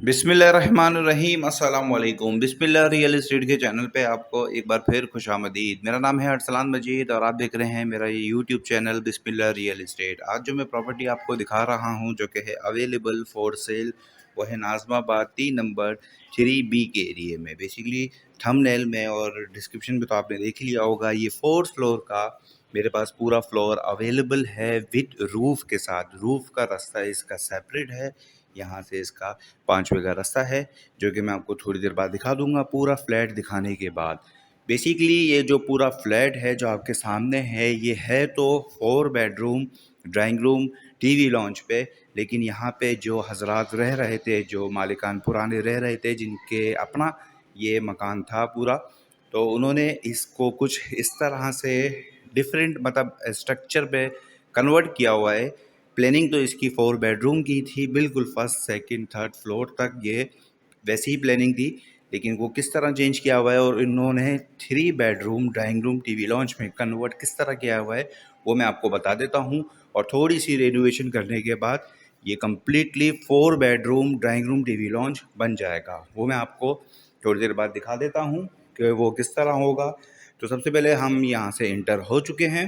बिस्मिल्लाहिर्रहमानिर्रहीम अस्सलाम वालेकुम। बिस्मिल्लाह रियल एस्टेट के चैनल पे आपको एक बार फिर खुशामदीद। मेरा नाम है अरसलान मजीद और आप देख रहे हैं मेरा ये यूट्यूब चैनल बिस्मिल्लाह रियल एस्टेट। आज जो मैं प्रॉपर्टी आपको दिखा रहा हूँ जो कि है अवेलेबल फॉर सेल, वो है नाज़माबाद 3 नंबर 3B के एरिए में। बेसिकली थंबनेल में और डिस्क्रिप्शन में तो आपने देख लिया होगा, ये 4th फ्लोर का मेरे पास पूरा फ्लोर अवेलेबल है विद रूफ़ के साथ। रूफ़ का रास्ता इसका सेपरेट है, यहाँ से इसका 5 वे का रास्ता है जो कि मैं आपको थोड़ी देर बाद दिखा दूंगा पूरा फ्लैट दिखाने के बाद। बेसिकली ये जो पूरा फ्लैट है जो आपके सामने है, ये है तो 4 bedroom, drawing room, TV launch पे। लेकिन यहाँ पे जो हजरात रह रहे थे, जो मालिकान पुराने रह रहे थे, जिनके अपना ये मकान था पूरा, तो उन्होंने इसको कुछ इस तरह से डिफरेंट मतलब स्ट्रक्चर पे कन्वर्ट किया हुआ है। प्लानिंग तो इसकी 4 बेडरूम की थी, बिल्कुल फर्स्ट सेकंड थर्ड फ्लोर तक ये वैसी ही प्लानिंग थी, लेकिन वो किस तरह चेंज किया हुआ है और इन्होंने 3 bedroom drawing room TV launch में कन्वर्ट किस तरह किया हुआ है वो मैं आपको बता देता हूँ। और थोड़ी सी रेनोवेशन करने के बाद ये completely 4 bedroom drawing room TV launch बन जाएगा। वो मैं आपको थोड़ी देर बाद दिखा देता हूँ कि वो किस तरह होगा। तो सबसे पहले हम यहाँ से इंटर हो चुके हैं।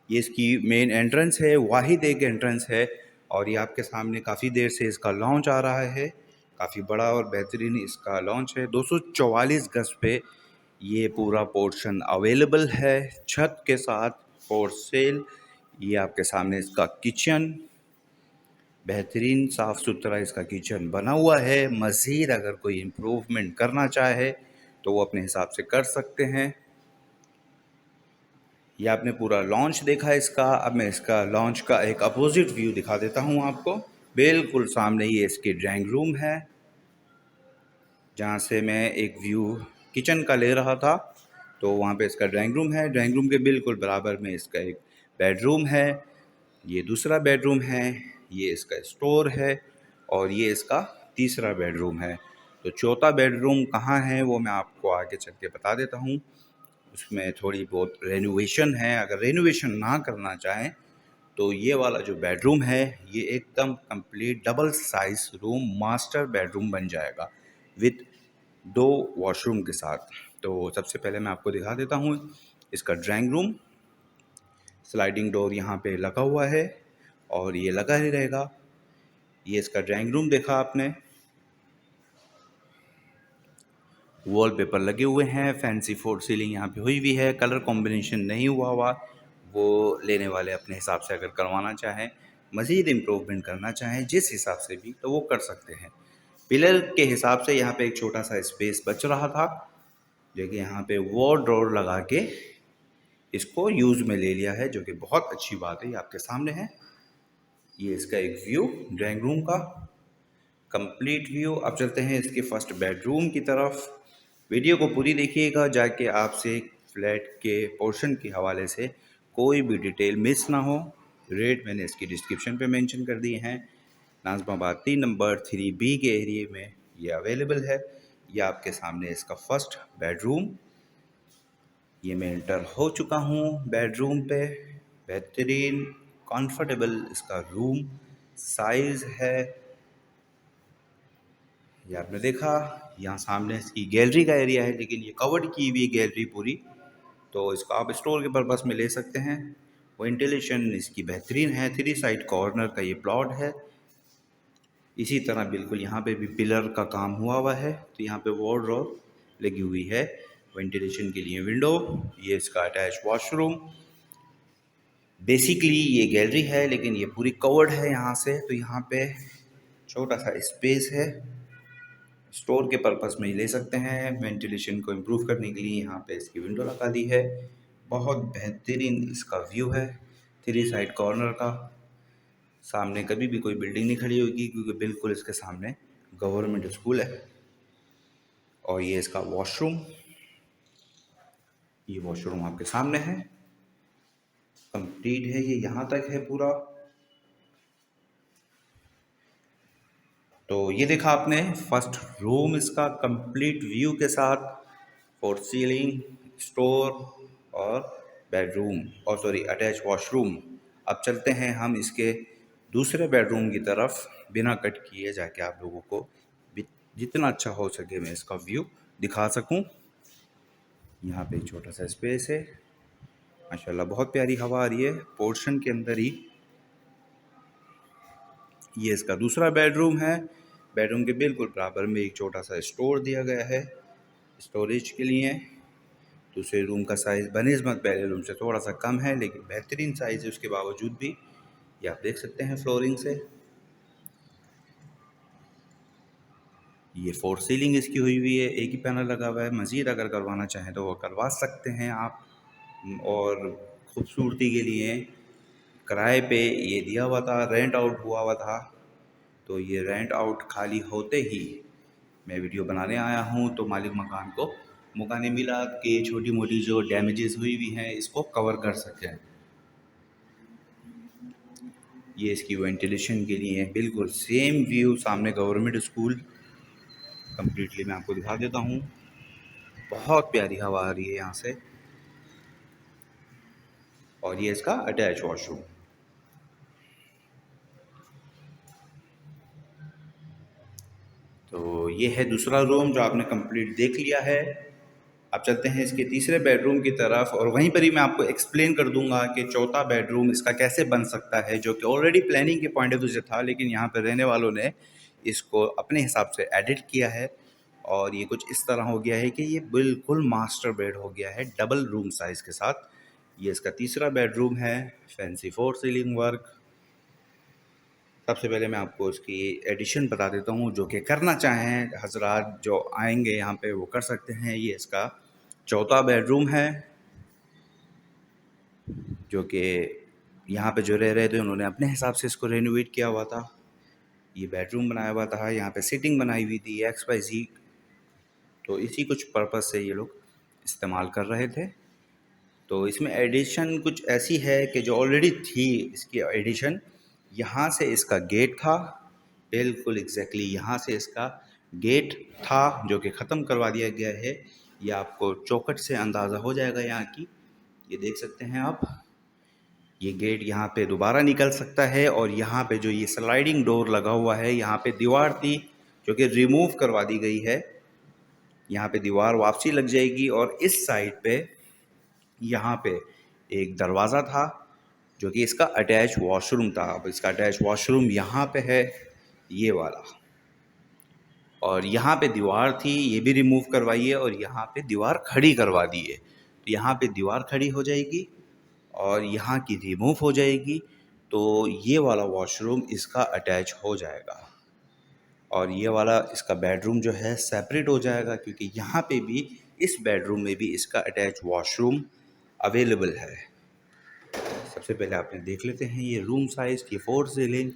ये इसकी मेन एंट्रेंस है, वाहिद एक एंट्रेंस है और ये आपके सामने काफ़ी देर से इसका लॉन्च आ रहा है। काफ़ी बड़ा और बेहतरीन इसका लॉन्च है। 244 गज पे ये पूरा पोर्शन अवेलेबल है छत के साथ फॉर सेल। ये आपके सामने इसका किचन, बेहतरीन साफ़ सुथरा इसका किचन बना हुआ है। मज़ीद अगर कोई इम्प्रूवमेंट करना चाहे तो वो अपने हिसाब से कर सकते हैं। ये आपने पूरा लॉन्च देखा इसका। अब मैं इसका लॉन्च का एक अपोजिट व्यू दिखा देता हूँ आपको। बिल्कुल सामने ये इसकी ड्राइंग रूम है, जहाँ से मैं एक व्यू किचन का ले रहा था, तो वहाँ पे इसका ड्राइंग रूम है। ड्राइंग रूम के बिल्कुल बराबर में इसका एक बेडरूम है, ये दूसरा बेडरूम है, ये इसका स्टोर है और ये इसका तीसरा बेडरूम है। तो चौथा बेडरूम कहाँ है वो मैं आपको आगे चल के बता देता हूँ। उसमें थोड़ी बहुत रेनोवेशन है। अगर रेनोवेशन ना करना चाहें तो ये वाला जो बेडरूम है ये एकदम complete double size room master bedroom बन जाएगा विद 2 वॉशरूम के साथ। तो सबसे पहले मैं आपको दिखा देता हूँ इसका ड्राइंग रूम। स्लाइडिंग डोर यहाँ पे लगा हुआ है और ये लगा ही रहेगा। ये इसका ड्राइंग रूम देखा आपने, वॉलपेपर लगे हुए हैं, फैंसी फोर सीलिंग यहाँ पे हुई हुई है। कलर कॉम्बिनेशन नहीं हुआ, वो लेने वाले अपने हिसाब से अगर करवाना चाहें, मज़ीद इम्प्रूवमेंट करना चाहें जिस हिसाब से भी, तो वो कर सकते हैं। पिलर के हिसाब से यहाँ पे एक छोटा सा स्पेस बच रहा था जो कि यहाँ पे वॉर्डरोब लगा के इसको यूज़ में ले लिया है, जो कि बहुत अच्छी बात है। ये आपके सामने है, ये इसका एक व्यू ड्राइंग रूम का कंप्लीट व्यू। अब चलते हैं इसके फर्स्ट बेडरूम की तरफ। वीडियो को पूरी देखिएगा जाके आपसे फ्लैट के पोर्शन के हवाले से कोई भी डिटेल मिस ना हो। रेट मैंने इसकी डिस्क्रिप्शन पे मेंशन कर दिए हैं। नाज़माबाद 3 नंबर 3B के एरिए में ये अवेलेबल है। ये आपके सामने इसका फर्स्ट बेडरूम। ये मैं एंटर हो चुका हूँ बेडरूम पे। बेहतरीन कंफर्टेबल इसका रूम साइज़ है। ये आपने देखा, यहाँ सामने इसकी गैलरी का एरिया है, लेकिन ये कवर्ड की हुई गैलरी पूरी, तो इसको आप स्टोर के पर्पस में ले सकते हैं। वेंटिलेशन इसकी बेहतरीन है। 3 साइड कॉर्नर का ये प्लॉट है। इसी तरह बिल्कुल यहाँ पे भी पिलर का काम हुआ है, तो यहाँ पे वॉर्डरोब लगी हुई है वेंटिलेशन के लिए। विंडो, ये इसका अटैच वॉशरूम। बेसिकली ये गैलरी है लेकिन ये पूरी कवर्ड है यहाँ से, तो यहाँ पे छोटा सा स्पेस है, स्टोर के पर्पस में ही ले सकते हैं। वेंटिलेशन को इम्प्रूव करने के लिए यहाँ पे इसकी विंडो लगा दी है। बहुत बेहतरीन इसका व्यू है 3 साइड कॉर्नर का। सामने कभी भी कोई बिल्डिंग नहीं खड़ी होगी क्योंकि बिल्कुल इसके सामने गवर्नमेंट स्कूल है। और ये इसका वॉशरूम, ये वॉशरूम आपके सामने है, कंप्लीट है, ये यहाँ तक है पूरा। तो ये देखा आपने फर्स्ट रूम इसका कंप्लीट व्यू के साथ, फॉर सीलिंग, स्टोर और बेडरूम और सॉरी अटैच वॉशरूम। अब चलते हैं हम इसके दूसरे बेडरूम की तरफ बिना कट किए जाके आप लोगों को जितना अच्छा हो सके मैं इसका व्यू दिखा सकूं। यहाँ पे एक छोटा सा स्पेस है, माशाल्लाह बहुत प्यारी हवा आ रही है पोर्शन के अंदर ही। ये इसका दूसरा बेडरूम है। बेडरूम के बिल्कुल बराबर में एक छोटा सा स्टोर दिया गया है स्टोरेज के लिए। दूसरे रूम का साइज़ बनिस्बत पहले रूम से थोड़ा सा कम है, लेकिन बेहतरीन साइज़ है उसके बावजूद भी। ये आप देख सकते हैं फ्लोरिंग से। ये फोर सीलिंग इसकी हुई है, एक ही पैनल लगा हुआ है। मज़ीद अगर करवाना चाहें तो वो करवा सकते हैं आप। और ख़ूबसूरती के लिए किराए पे ये दिया हुआ था, रेंट आउट हुआ था। तो ये रेंट आउट खाली होते ही मैं वीडियो बनाने आया हूँ, तो मालिक मकान को मौका नहीं मिला कि छोटी मोटी जो डैमेजेस हुई हुई हैं इसको कवर कर सकें। ये इसकी वेंटिलेशन के लिए बिल्कुल सेम व्यू सामने गवर्नमेंट स्कूल कम्प्लीटली मैं आपको दिखा देता हूँ। बहुत प्यारी हवा आ रही है यहाँ से। और ये इसका अटैच वॉशरूम। तो ये है दूसरा रूम जो आपने कंप्लीट देख लिया है। अब चलते हैं इसके तीसरे बेडरूम की तरफ, और वहीं पर ही मैं आपको एक्सप्लेन कर दूंगा कि चौथा बेडरूम इसका कैसे बन सकता है, जो कि ऑलरेडी प्लानिंग के पॉइंट ऑफ व्यू से था, लेकिन यहाँ पर रहने वालों ने इसको अपने हिसाब से एडिट किया है। और ये कुछ इस तरह हो गया है कि ये बिल्कुल मास्टर बेड हो गया है डबल रूम साइज़ के साथ। ये इसका तीसरा बेडरूम है। Fancy four ceiling work. सबसे पहले मैं आपको इसकी एडिशन बता देता हूँ, जो कि करना चाहें हजरात जो आएंगे यहाँ पे वो कर सकते हैं। ये इसका चौथा बेडरूम है, जो कि यहाँ पे जो रह रहे थे उन्होंने अपने हिसाब से इसको रेनोवेट किया हुआ था। ये बेडरूम बनाया हुआ था, यहाँ पे सीटिंग बनाई हुई थी XYZ। तो इसी कुछ पर्पज़ से ये लोग इस्तेमाल कर रहे थे। तो इसमें एडिशन कुछ ऐसी है कि जो ऑलरेडी थी इसकी एडिशन, यहाँ से इसका गेट था, बिल्कुल एग्जैक्टली यहाँ से इसका गेट था, जो कि ख़त्म करवा दिया गया है। ये आपको चौखट से अंदाज़ा हो जाएगा यहाँ की। ये देख सकते हैं आप, ये गेट यहाँ पे दोबारा निकल सकता है। और यहाँ पे जो ये स्लाइडिंग डोर लगा हुआ है, यहाँ पे दीवार थी जो कि रिमूव करवा दी गई है। यहाँ पे दीवार वापसी लग जाएगी। और इस साइड पे यहाँ पे एक दरवाज़ा था जो कि इसका अटैच वॉशरूम था। अब इसका अटैच वॉशरूम यहाँ पे है, ये वाला। और यहाँ पे दीवार थी, ये भी रिमूव करवाई है। और यहाँ पे दीवार खड़ी करवा दी है। तो यहाँ पे दीवार खड़ी हो जाएगी और यहाँ की रिमूव हो जाएगी। तो ये वाला वॉशरूम इसका अटैच हो जाएगा। और ये वाला इसका बेडरूम जो है सेपरेट हो जाएगा, क्योंकि यहाँ पे भी इस बेडरूम में भी इसका अटैच वॉशरूम अवेलेबल है। सबसे पहले आपने देख लेते हैं ये रूम साइज़। ये फोर सीलिंग,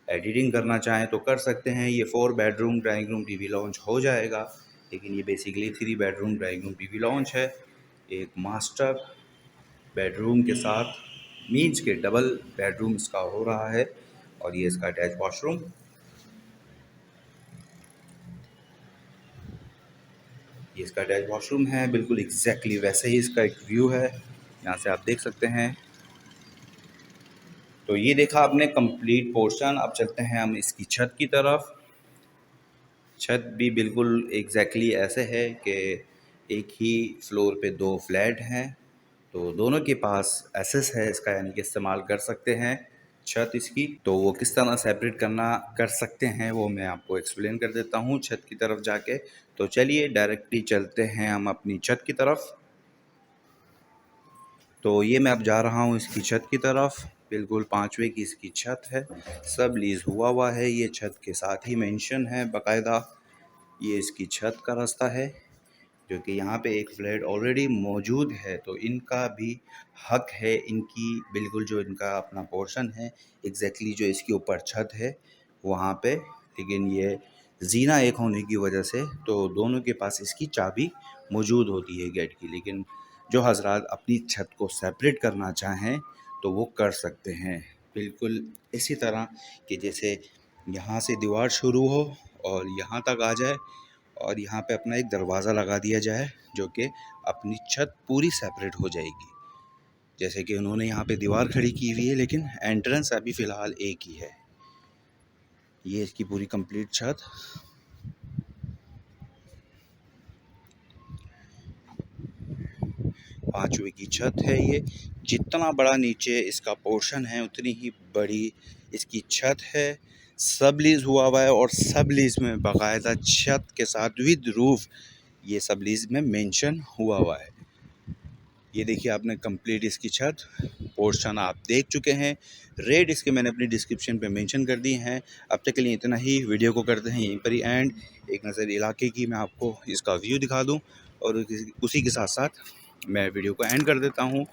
एडिटिंग करना चाहें तो कर सकते हैं। ये 4 bedroom drawing room TV launch हो जाएगा, लेकिन ये basically 3 bedroom drawing room TV launch है। एक मास्टर बेडरूम के साथ, मीन्स के डबल बेडरूम इसका हो रहा है। और ये इसका अटैच वॉशरूम। ये इसका अटैच वॉशरूम है, बिल्कुल एग्जैक्टली वैसे ही इसका एक व्यू है, यहाँ से आप देख सकते हैं। तो ये देखा आपने कंप्लीट पोर्शन। अब चलते हैं हम इसकी छत की तरफ। छत भी बिल्कुल एग्जैक्टली ऐसे है कि एक ही फ्लोर पे 2 फ्लैट हैं, तो दोनों के पास एसेस है इसका, यानी कि इस्तेमाल कर सकते हैं छत इसकी। तो वो किस तरह सेपरेट करना कर सकते हैं वो मैं आपको एक्सप्लेन कर देता हूँ छत की तरफ जाके। तो चलिए डायरेक्टली चलते हैं हम अपनी छत की तरफ। तो ये मैं अब जा रहा हूँ इसकी छत की तरफ। बिल्कुल 5वें की इसकी छत है, सब लीज हुआ है। ये छत के साथ ही मेंशन है बाकायदा। ये इसकी छत का रास्ता है, जो कि यहाँ पे एक फ्लैट ऑलरेडी मौजूद है, तो इनका भी हक है, इनकी बिल्कुल जो इनका अपना पोर्शन है एग्जैक्टली जो इसके ऊपर छत है वहाँ पे। लेकिन ये जीना एक होने की वजह से तो दोनों के पास इसकी चाबी मौजूद होती है गेट की। लेकिन जो हजरात अपनी छत को सेपरेट करना चाहें तो वो कर सकते हैं, बिल्कुल इसी तरह कि जैसे यहाँ से दीवार शुरू हो और यहाँ तक आ जाए, और यहाँ पे अपना एक दरवाज़ा लगा दिया जाए, जो कि अपनी छत पूरी सेपरेट हो जाएगी। जैसे कि उन्होंने यहाँ पे दीवार खड़ी की हुई है, लेकिन एंट्रेंस अभी फ़िलहाल एक ही है। ये इसकी पूरी कंप्लीट छत। पांचवे की छत है ये। जितना बड़ा नीचे इसका पोर्शन है उतनी ही बड़ी इसकी छत है। सब लीज हुआ हुआ है और सब लीज में बाकायदा छत के साथ विद रूफ ये सब लीज में मेंशन हुआ हुआ है। ये देखिए आपने कंप्लीट इसकी छत पोर्शन आप देख चुके हैं। रेट इसके मैंने अपनी डिस्क्रिप्शन पे मेंशन कर दिए हैं। अब तक के लिए इतना ही। वीडियो को करते हैं यहीं पर ही एंड। एक नज़र इलाके की मैं आपको इसका व्यू दिखा दूं और उसी के साथ साथ मैं वीडियो को एंड कर देता हूं।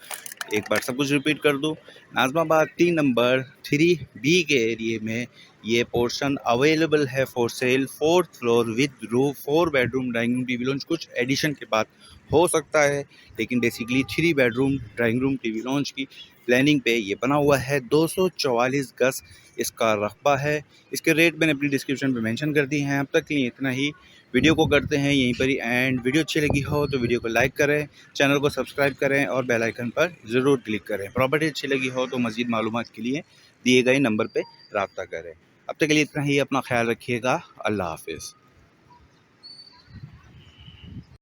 एक बार सब कुछ रिपीट कर दूं। नाज़माबाद 3 नंबर 3B के एरिए में ये पोर्शन अवेलेबल है for sale. 4th floor with roof, 4 bedroom, dining room, TV launch, कुछ एडिशन के बाद हो सकता है, लेकिन basically 3 bedroom, drawing room, TV launch की प्लानिंग पे ये बना हुआ है। 244 गज इसका रकबा है। इसके रेट मैंने अपनी डिस्क्रिप्शन पे मेंशन कर दिए हैं। अब तक के लिए इतना ही। वीडियो को करते हैं यहीं पर ही एंड। वीडियो अच्छी लगी हो तो वीडियो को लाइक करें, चैनल को सब्सक्राइब करें और बेल आइकन पर ज़रूर क्लिक करें। प्रॉपर्टी अच्छी लगी हो तो मज़ीद मालूमात के लिए दिए गए नंबर पर रब्ता करें। अब तक के लिए इतना ही। अपना ख्याल रखिएगा। अल्लाह हाफिज़।